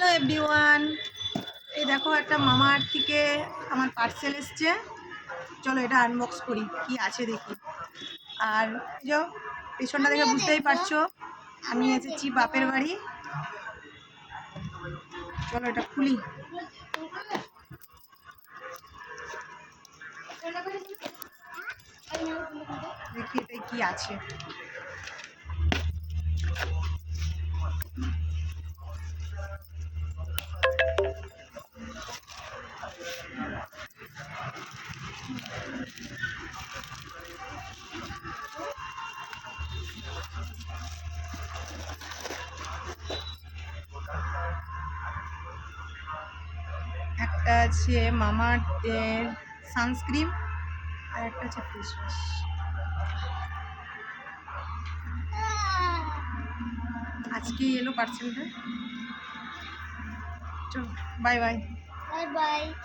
Hello everyone, এই দেখো একটা মামা আর্থ থেকে আমার পার্সেল এসছে। চলো এটা আনবক্স করি, কি আছে দেখি। আর যো পেছনটা দেখে বুঝতেই পারছো আমি এসেছি বাপের বাড়ি। চলো এটা খুলি। দেখি এটাই কি আছে। একটা আছে মামা আর্থের সানস্ক্রিন আর একটা আছে ফেস ওয়াশ। আজকেই এলো পার্সেলটা। চলো বাই বাই। Bye bye.